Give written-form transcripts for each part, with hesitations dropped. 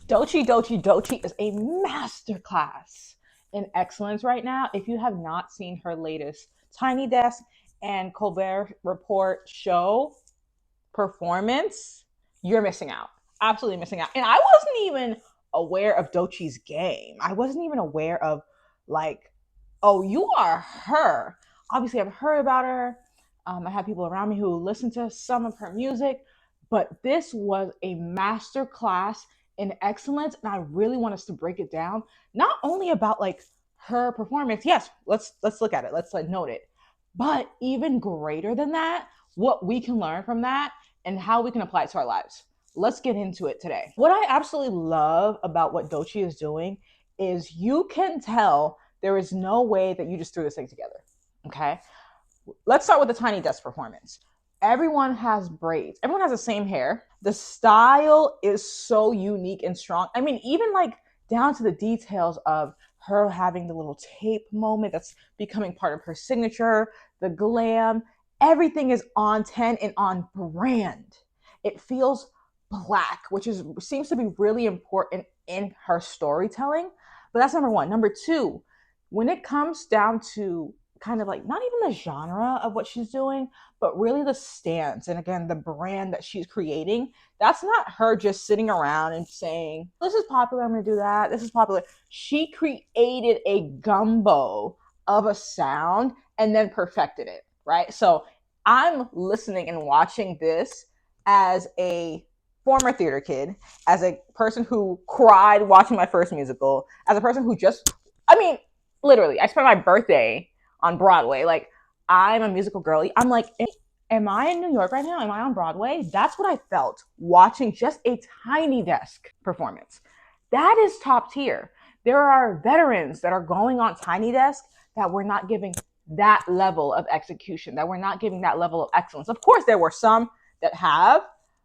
Doechii is a masterclass in excellence right now. If you have not seen her latest Tiny Desk and Colbert Report show performance, you're missing out. Absolutely missing out. And I wasn't even aware of Doechii's game. I wasn't even aware of like, oh, you are her. Obviously, I've heard about her. I have people around me who listen to some of her music, but this was a master class in excellence, and I really want us to break it down. Not only about like her performance. Yes, let's look at it. Let's like note it. But even greater than that, what we can learn from that and how we can apply it to our lives. Let's get into it today. What I absolutely love about what Doechii is doing is you can tell there is no way that you just threw this thing together. Okay. Let's start with the Tiny Desk performance. Everyone has braids. Everyone has the same hair. The style is so unique and strong. I mean, even like down to the details of her having the little tape moment that's becoming part of her signature, the glam, everything is on 10 and on brand. It feels black, which seems to be really important in her storytelling. But that's number one. Number two, when it comes down to kind of like not even the genre of what she's doing, but really the stance and again the brand that she's creating, that's not her just sitting around and saying, this is popular, I'm gonna do that, this is popular. She created a gumbo of a sound and then perfected it, right? So I'm listening and watching this as a former theater kid, as a person who cried watching my first musical, as a person who just, I mean, literally, I spent my birthday on Broadway. Like, I'm a musical girly. I'm like, am I in New York right now? Am I on Broadway? That's what I felt watching just a Tiny Desk performance. That is top tier. There are veterans that are going on Tiny Desk that were not giving that level of execution, that were not giving that level of excellence. Of course, there were some that have,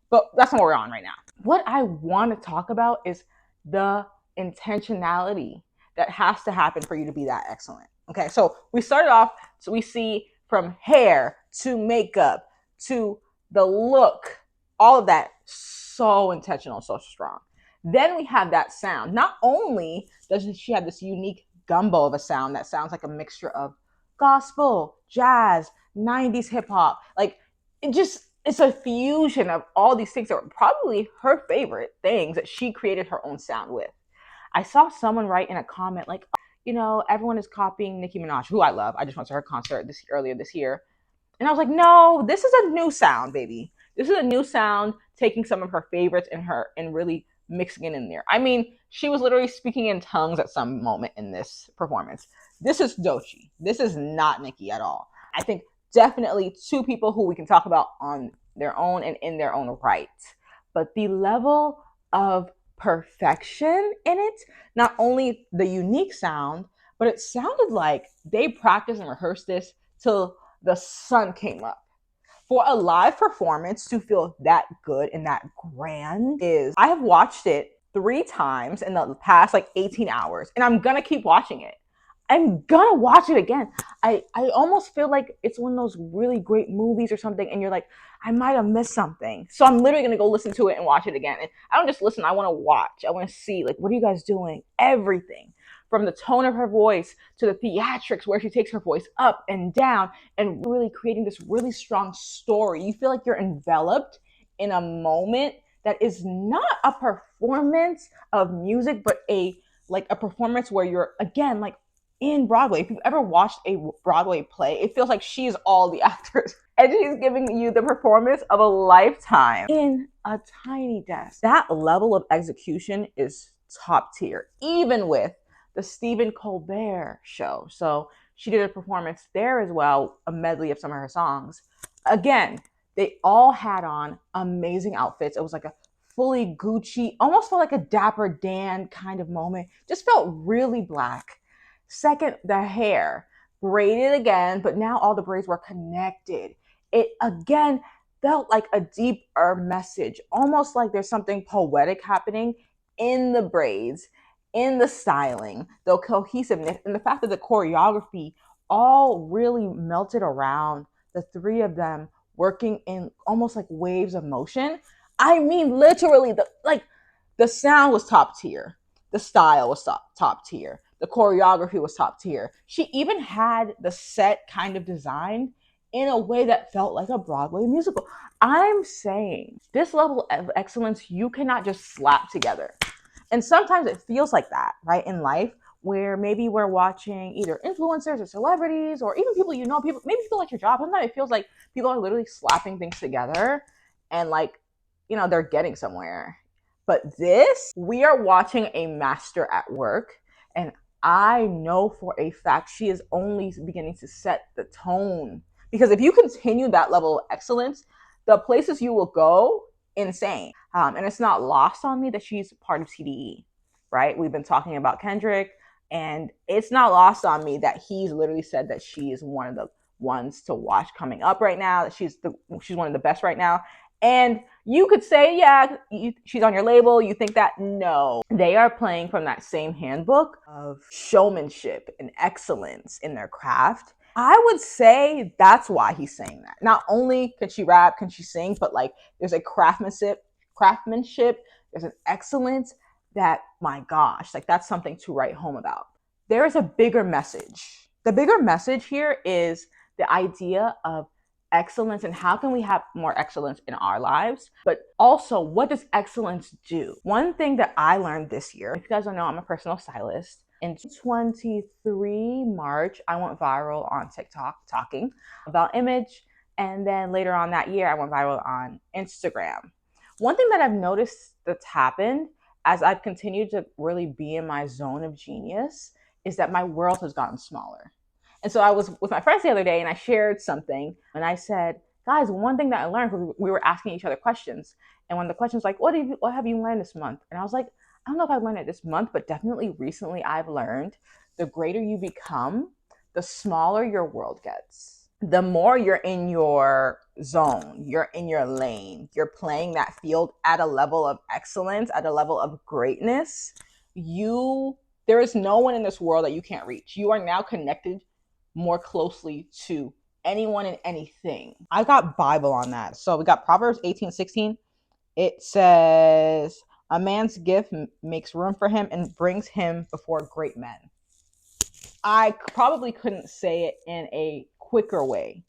but that's not what we're on right now. What I want to talk about is the intentionality that has to happen for you to be that excellent. Okay, so we started off, so we see from hair to makeup to the look, all of that so intentional, so strong. Then we have that sound. Not only does she have this unique gumbo of a sound that sounds like a mixture of gospel, jazz, 90s hip hop, like it's a fusion of all these things that were probably her favorite things that she created her own sound with. I saw someone write in a comment like, everyone is copying Nicki Minaj, who I love. I just went to her concert earlier this year. And I was like, no, this is a new sound, baby. This is a new sound, taking some of her favorites and really mixing it in there. I mean, she was literally speaking in tongues at some moment in this performance. This is Doechii. This is not Nicki at all. I think definitely two people who we can talk about on their own and in their own right. But the level of perfection in it, not only the unique sound, but it sounded like they practiced and rehearsed this till the sun came up. For a live performance to feel that good and that grand is, I have watched it 3 times in the past like 18 hours, and I'm gonna keep watching it. I'm gonna watch it again. I almost feel like it's one of those really great movies or something, and you're like, I might have missed something. So I'm literally gonna go listen to it and watch it again. And I don't just listen, I wanna watch. I wanna see, like, what are you guys doing? Everything. From the tone of her voice to the theatrics where she takes her voice up and down and really creating this really strong story. You feel like you're enveloped in a moment that is not a performance of music, but a performance where you're again like in Broadway. If you've ever watched a Broadway play, it feels like she's all the actors and she's giving you the performance of a lifetime in a Tiny Desk. That level of execution is top tier, even with the Stephen Colbert show. So she did a performance there as well, a medley of some of her songs. Again, they all had on amazing outfits. It was like a fully Gucci, almost felt like a Dapper Dan kind of moment. Just felt really black. Second, the hair, braided again, but now all the braids were connected. It again felt like a deeper message, almost like there's something poetic happening in the braids, in the styling, the cohesiveness, and the fact that the choreography all really melted around the three of them working in almost like waves of motion. I mean, literally, The sound was top tier. The style was top tier. The choreography was top tier. She even had the set kind of designed in a way that felt like a Broadway musical. I'm saying this level of excellence you cannot just slap together. And sometimes it feels like that, right, in life, where maybe we're watching either influencers or celebrities or even people you know, people maybe feel like your job. Sometimes it feels like people are literally slapping things together and like, they're getting somewhere. But this, we are watching a master at work. And I know for a fact she is only beginning to set the tone. Because if you continue that level of excellence, the places you will go, insane. And it's not lost on me that she's part of TDE, right? We've been talking about Kendrick, and it's not lost on me that he's literally said that she is one of the ones to watch coming up right now. That she's one of the best right now. And you could say, yeah, she's on your label. You think that? No. They are playing from that same handbook of showmanship and excellence in their craft. I would say that's why he's saying that. Not only can she rap, can she sing, but like there's a craftsmanship, there's an excellence that, my gosh, like that's something to write home about. There is a bigger message. The bigger message here is the idea of excellence and how can we have more excellence in our lives, but also what does excellence do? One thing that I learned this year, if you guys don't know, I'm a personal stylist. In 23 March, I went viral on TikTok talking about image. And then later on that year, I went viral on Instagram. One thing that I've noticed that's happened as I've continued to really be in my zone of genius is that my world has gotten smaller. And so I was with my friends the other day and I shared something and I said, guys, one thing that I learned, because we were asking each other questions. And when the question was like, what have you learned this month? And I was like, I don't know if I've learned it this month, but definitely recently I've learned the greater you become, the smaller your world gets. The more you're in your zone, you're in your lane, you're playing that field at a level of excellence, at a level of greatness, there is no one in this world that you can't reach. You are now connected more closely to anyone and anything. I got Bible on that. So we got Proverbs 18:16. It says, a man's gift makes room for him and brings him before great men. I probably couldn't say it in a quicker way.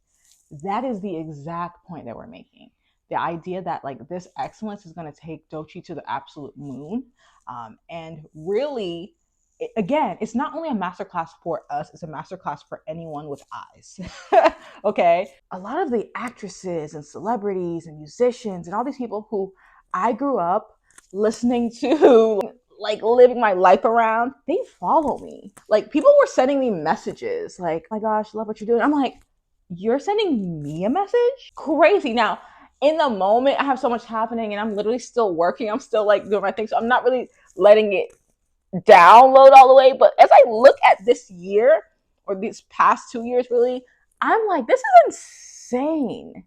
That is the exact point that we're making. The idea that like this excellence is going to take Doechii to the absolute moon. And really, again, it's not only a masterclass for us, it's a masterclass for anyone with eyes. Okay. A lot of the actresses and celebrities and musicians and all these people who I grew up listening to, like living my life around, they follow me. Like people were sending me messages like, oh my gosh, love what you're doing. I'm like, you're sending me a message? Crazy. Now, in the moment, I have so much happening and I'm literally still working. I'm still like doing my thing. So I'm not really letting it download all the way. But as I look at this year or these past 2 years, really, I'm like, this is insane.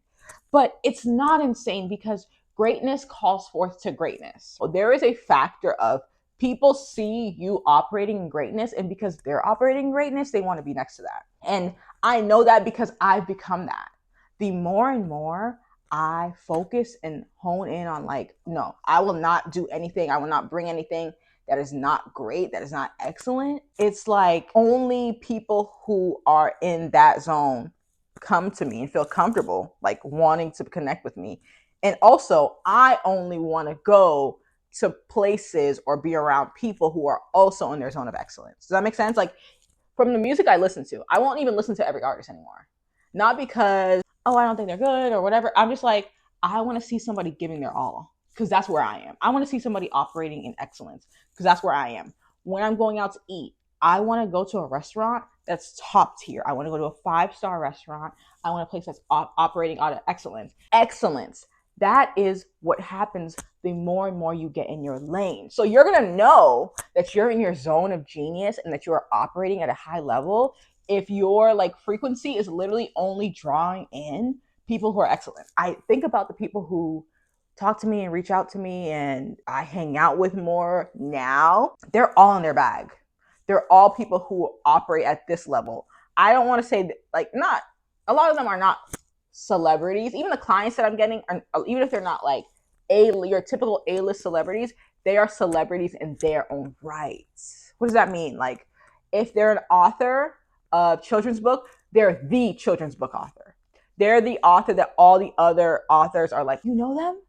But it's not insane because greatness calls forth to greatness. So there is a factor of people see you operating in greatness, and because they're operating in greatness, they want to be next to that. And I know that because I've become that. The more and more I focus and hone in on like, no, I will not do anything. I will not bring anything that is not great, that is not excellent. It's like only people who are in that zone come to me and feel comfortable, like wanting to connect with me. And also, I only want to go to places or be around people who are also in their zone of excellence. Does that make sense? Like from the music I listen to, I won't even listen to every artist anymore. Not because, oh, I don't think they're good or whatever. I'm just like, I want to see somebody giving their all because that's where I am. I want to see somebody operating in excellence because that's where I am. When I'm going out to eat, I want to go to a restaurant that's top tier. I want to go to a 5-star restaurant. I want a place that's operating out of excellence. Excellence. That is what happens the more and more you get in your lane. So you're going to know that you're in your zone of genius and that you are operating at a high level if your like frequency is literally only drawing in people who are excellent. I think about the people who talk to me and reach out to me and I hang out with more now. They're all in their bag. They're all people who operate at this level. I don't want to say that, like, not a lot of them are not celebrities. Even the clients that I'm getting, even if they're not like your typical A-list celebrities, they are celebrities in their own rights. What does that mean? Like, if they're an author of children's book, they're the children's book author. They're the author that all the other authors are like, you know them?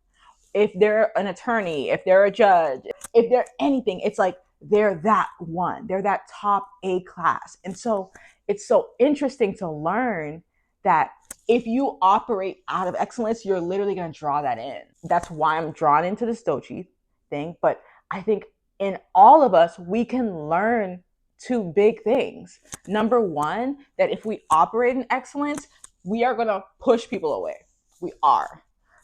If they're an attorney, if they're a judge, if they're anything, it's like they're that one. They're that top A class. And so it's so interesting to learn that if you operate out of excellence, you're literally going to draw that in. That's why I'm drawn into this Doechii thing. But I think in all of us, we can learn two big things. Number one, that if we operate in excellence, we are going to push people away. We are.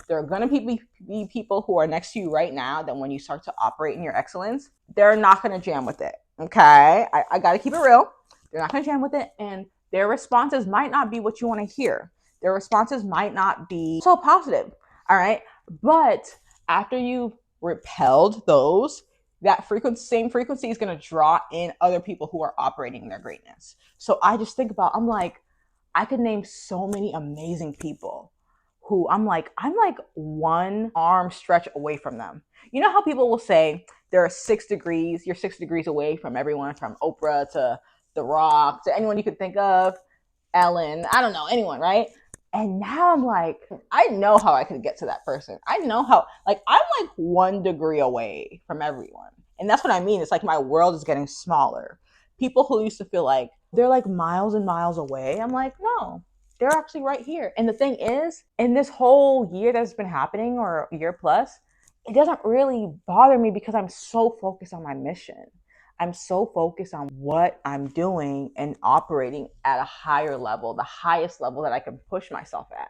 There are going to be people who are next to you right now that when you start to operate in your excellence, they're not going to jam with it. Okay. I got to keep it real. They're not going to jam with it. And their responses might not be what you want to hear. Their responses might not be so positive. All right. But after you've repelled those, that same frequency is going to draw in other people who are operating in their greatness. So I just think about, I'm like, I could name so many amazing people who I'm like one arm stretch away from them. You know how people will say there are 6 degrees, you're 6 degrees away from everyone, from Oprah to The Rock to anyone you could think of, Ellen, I don't know, anyone, right? And now I'm like, I know how I could get to that person. I know how, like, I'm like 1 degree away from everyone. And that's what I mean. It's like my world is getting smaller. People who used to feel like they're like miles and miles away, I'm like, no, they're actually right here. And the thing is, in this whole year that's been happening, or a year plus, it doesn't really bother me because I'm so focused on my mission. I'm so focused on what I'm doing and operating at a higher level, the highest level that I can push myself at.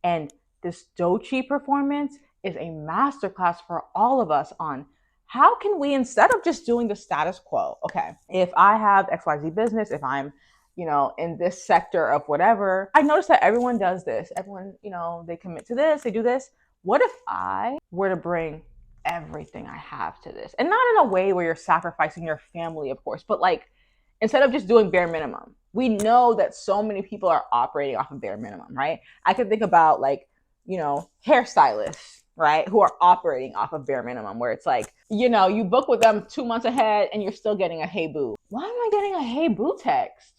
And this Doechii performance is a masterclass for all of us on how can we, instead of just doing the status quo, okay, if I have XYZ business, if I'm in this sector of whatever, I notice that everyone does this. Everyone, they commit to this, they do this. What if I were to bring everything I have to this? And not in a way where you're sacrificing your family, of course, but like, instead of just doing bare minimum. We know that so many people are operating off of bare minimum, right? I can think about like, hairstylists, right? Who are operating off of bare minimum, where it's like, you book with them 2 months ahead and you're still getting a hey boo. Why am I getting a hey boo text?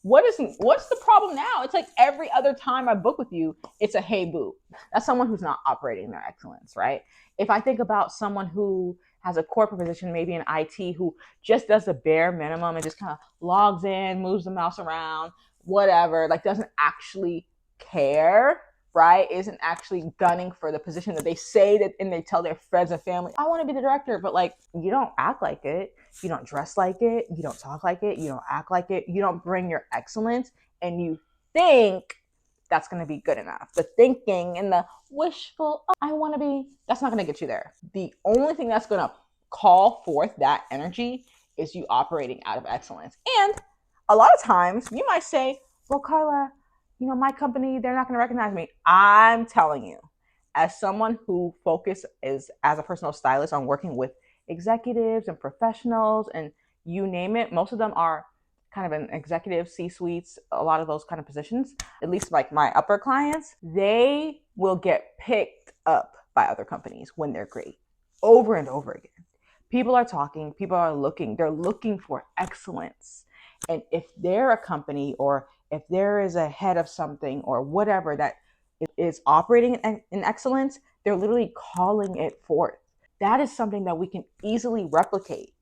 What's the problem now? It's like every other time I book with you, it's a hey boo. That's someone who's not operating their excellence, right? If I think about someone who has a corporate position, maybe in IT, who just does the bare minimum and just kind of logs in, moves the mouse around, whatever, like doesn't actually care, right? Isn't actually gunning for the position that they say that, and they tell their friends and family, I want to be the director, but like, you don't act like it. You don't dress like it. You don't talk like it. You don't act like it. You don't bring your excellence, and you think that's going to be good enough. The thinking and the wishful, oh, I want to be, that's not going to get you there. The only thing that's going to call forth that energy is you operating out of excellence. And a lot of times you might say, well, Carla, my company, they're not going to recognize me. I'm telling you, as someone who focuses as a personal stylist on working with executives and professionals and you name it, most of them are kind of an executive C-suites, a lot of those kind of positions, at least like my upper clients, they will get picked up by other companies when they're great, over and over again. People are talking, people are looking, they're looking for excellence. And if they're a company, or if there is a head of something or whatever that is operating in excellence, they're literally calling it forth. That is something that we can easily replicate.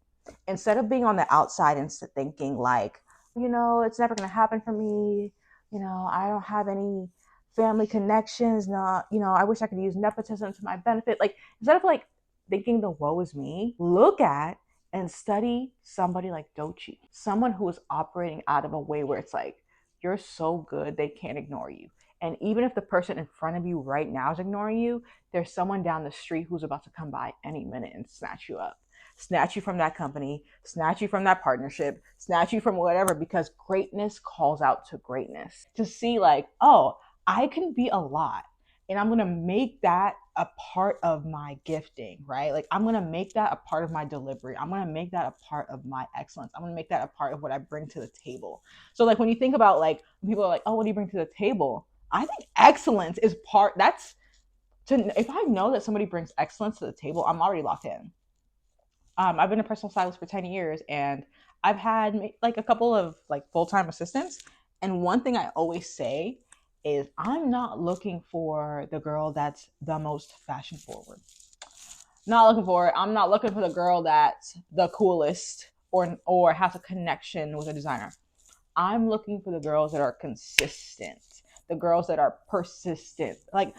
Instead of being on the outside and thinking like, it's never going to happen for me. I don't have any family connections. Not, I wish I could use nepotism to my benefit. Like, instead of like thinking the woe is me, look at and study somebody like Doechii, someone who is operating out of a way where it's like, you're so good, they can't ignore you. And even if the person in front of you right now is ignoring you, there's someone down the street who's about to come by any minute and snatch you up, snatch you from that company, snatch you from that partnership, snatch you from whatever, because greatness calls out to greatness. To see like, oh, I can be a lot, and I'm going to make that a part of my gifting, right? Like, I'm going to make that a part of my delivery. I'm going to make that a part of my excellence. I'm going to make that a part of what I bring to the table. So like, when you think about like, people are like, oh, what do you bring to the table? I think excellence is if I know that somebody brings excellence to the table, I'm already locked in. I've been a personal stylist for 10 years, and I've had like a couple of like full-time assistants. And one thing I always say is I'm not looking for the girl that's the most fashion forward. Not looking for it. I'm not looking for the girl that's the coolest or has a connection with a designer. I'm looking for the girls that are consistent, the girls that are persistent, like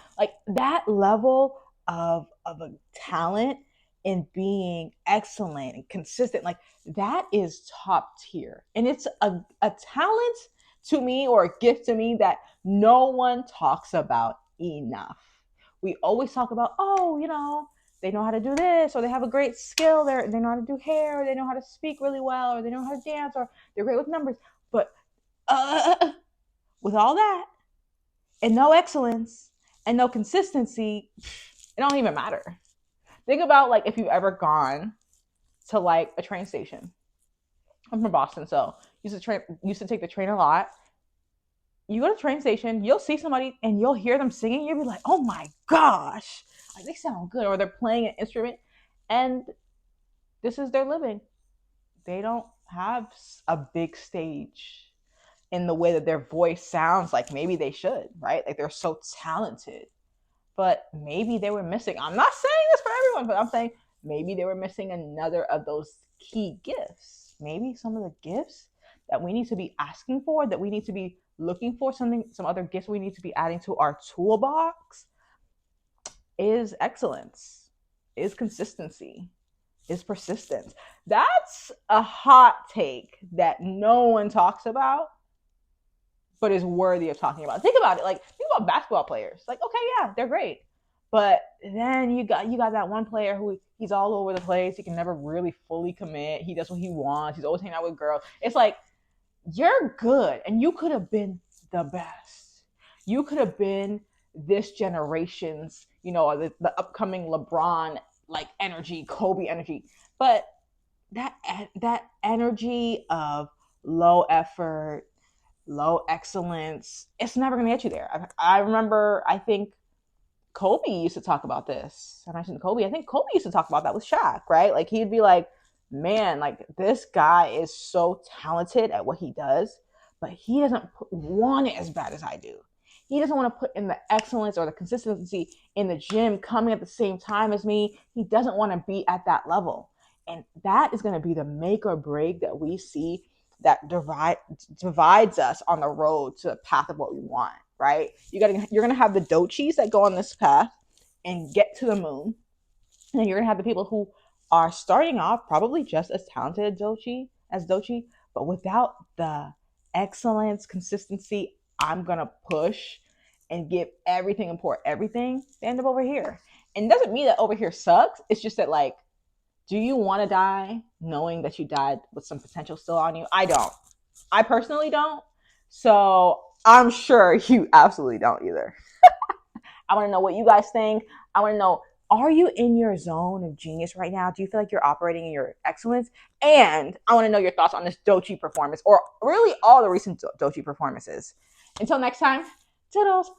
that level of a talent in being excellent and consistent. Like that is top tier, and it's a talent to me or a gift to me that no one talks about enough. We always talk about, oh, they know how to do this, or they have a great skill, they know how to do hair, or they know how to speak really well, or they know how to dance, or they're great with numbers. But with all that and no excellence and no consistency, it don't even matter. Think about like if you've ever gone to like a train station. I'm from Boston, so used to take the train a lot. You go to the train station, you'll see somebody and you'll hear them singing, you'll be like, oh my gosh, like they sound good, or they're playing an instrument, and this is their living. They don't have a big stage in the way that their voice sounds like maybe they should, right? Like they're so talented, but maybe they were missing. I'm not saying this for everyone, but I'm saying maybe they were missing another of those key gifts. Maybe some of the gifts that we need to be asking for, that we need to be looking for, some other gifts we need to be adding to our toolbox is excellence, is consistency, is persistence. That's a hot take that no one talks about, but is worthy of talking about. Think about it. Like think about basketball players. Like, okay, yeah, they're great. But then you got that one player who he's all over the place. He can never really fully commit. He does what he wants. He's always hanging out with girls. It's like you're good and you could have been the best. You could have been this generation's, the upcoming LeBron like energy, Kobe energy. But that energy of low effort, low excellence, it's never going to get you there. I remember, I think Kobe used to talk about this. I mentioned Kobe. I think Kobe used to talk about that with Shaq, right? Like he'd be like, man, like this guy is so talented at what he does, but he doesn't want it as bad as I do. He doesn't want to put in the excellence or the consistency in the gym coming at the same time as me. He doesn't want to be at that level. And that is going to be the make or break that we see that divides us on the road to the path of what we want, right? You're going to have the Doechiis that go on this path and get to the moon. And you're going to have the people who are starting off probably just as talented as Doechii, but without the excellence, consistency, I'm going to push and give everything and pour everything, they end up over here. And it doesn't mean that over here sucks. It's just that, like, do you want to die knowing that you died with some potential still on you? I don't. I personally don't. So I'm sure you absolutely don't either. I want to know what you guys think. I want to know, are you in your zone of genius right now? Do you feel like you're operating in your excellence? And I want to know your thoughts on this Doechii performance, or really all the recent Doechii performances. Until next time, toodles.